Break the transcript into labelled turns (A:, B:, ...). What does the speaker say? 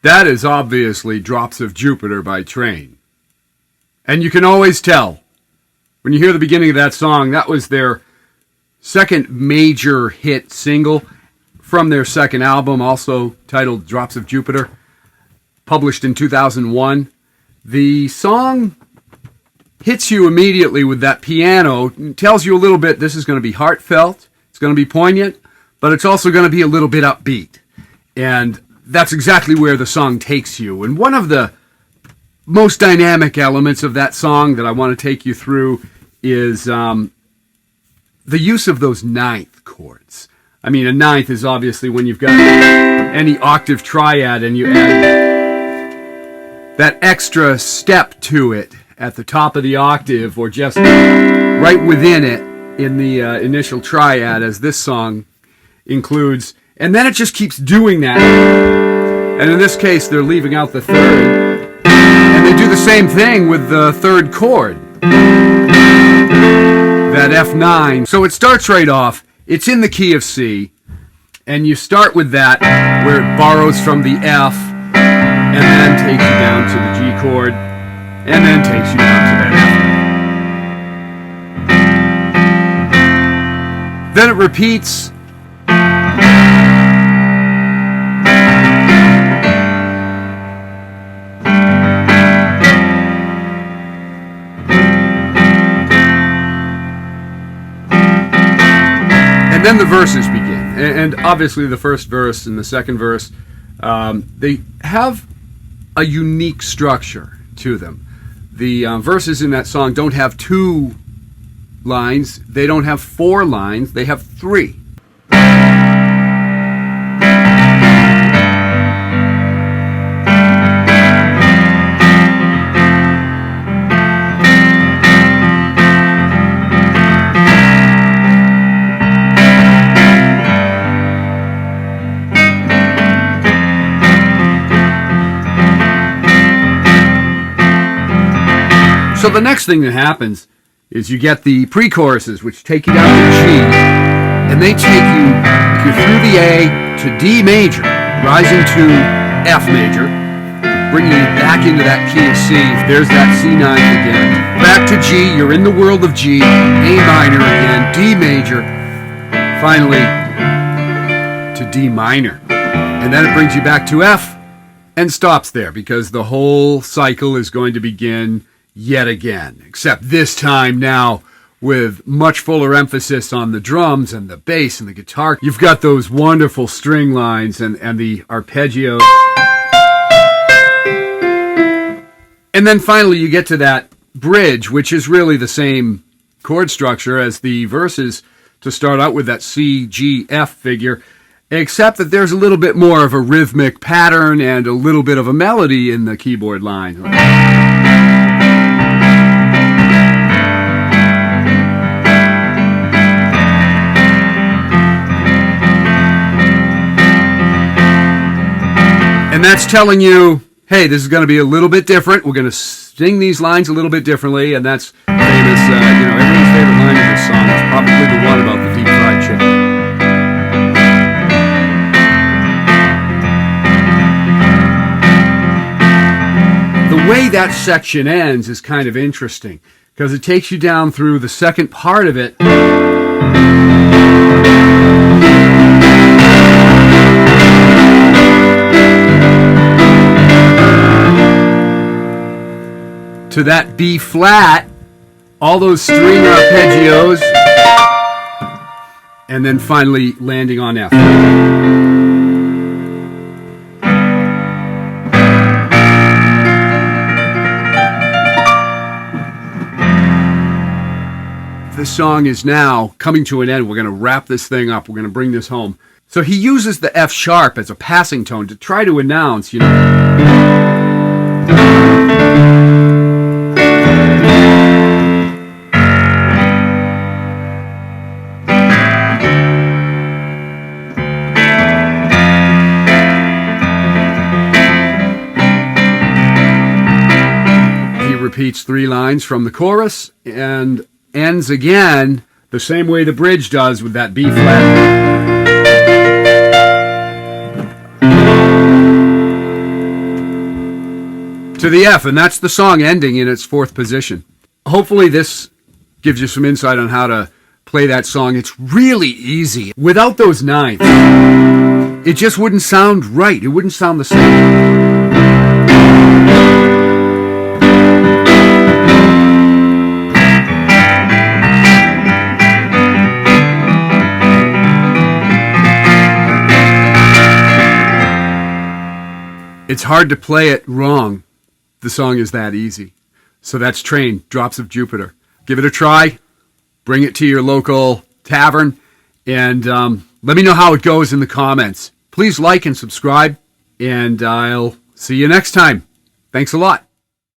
A: That is obviously Drops of Jupiter by Train. And you can always tell when you hear the beginning of that song, that was their second major hit single from their second album, also titled Drops of Jupiter, published in 2001. The song hits you immediately with that piano, tells you a little bit this is going to be heartfelt, it's going to be poignant, but it's also going to be a little bit upbeat. And that's exactly where the song takes you. And one of the most dynamic elements of that song that I want to take you through is the use of those ninth chords. I mean, a ninth is obviously when you've got any octave triad and you add that extra step to it at the top of the octave or just right within it in the initial triad, as this song includes. And then it just keeps doing that. And in this case, they're leaving out the third. And they do the same thing with the third chord, that F9. So it starts right off. It's in the key of C. And you start with that, where it borrows from the F, and then takes you down to the G chord, and then takes you down to that F. Then it repeats. And then the verses begin. And obviously the first verse and the second verse, they have a unique structure to them. The verses in that song don't have 2 lines. They don't have 4 lines. They have 3. So the next thing that happens is you get the pre-choruses, which take you down to G, and they take you through the A to D major, rising to F major, bringing you back into that key of C. There's that C9 again. Back to G, you're in the world of G, A minor again, D major, finally to D minor. And then it brings you back to F and stops there, because the whole cycle is going to begin yet again, except this time now with much fuller emphasis on the drums and the bass and the guitar. You've got those wonderful string lines and the arpeggios. And then finally you get to that bridge, which is really the same chord structure as the verses to start out with, that C, G, F figure, except that there's a little bit more of a rhythmic pattern and a little bit of a melody in the keyboard line. And that's telling you, hey, this is going to be a little bit different. We're going to sing these lines a little bit differently, and that's famous. Everyone's favorite line in this song is probably the one about the deep fried chicken. The way that section ends is kind of interesting, because it takes you down through the second part of it. To that B flat, all those string arpeggios, and then finally landing on F. This song is now coming to an end. We're going to wrap this thing up. We're going to bring this home. So he uses the F sharp as a passing tone to try to announce, repeats 3 lines from the chorus and ends again the same way the bridge does, with that B flat. to the F, and that's the song ending in its fourth position. Hopefully this gives you some insight on how to play that song. It's really easy. Without those ninths, it just wouldn't sound right. It wouldn't sound the same. It's hard to play it wrong. The song is that easy. So that's Train, Drops of Jupiter. Give it a try. Bring it to your local tavern. And let me know how it goes in the comments. Please like and subscribe. And I'll see you next time. Thanks a lot.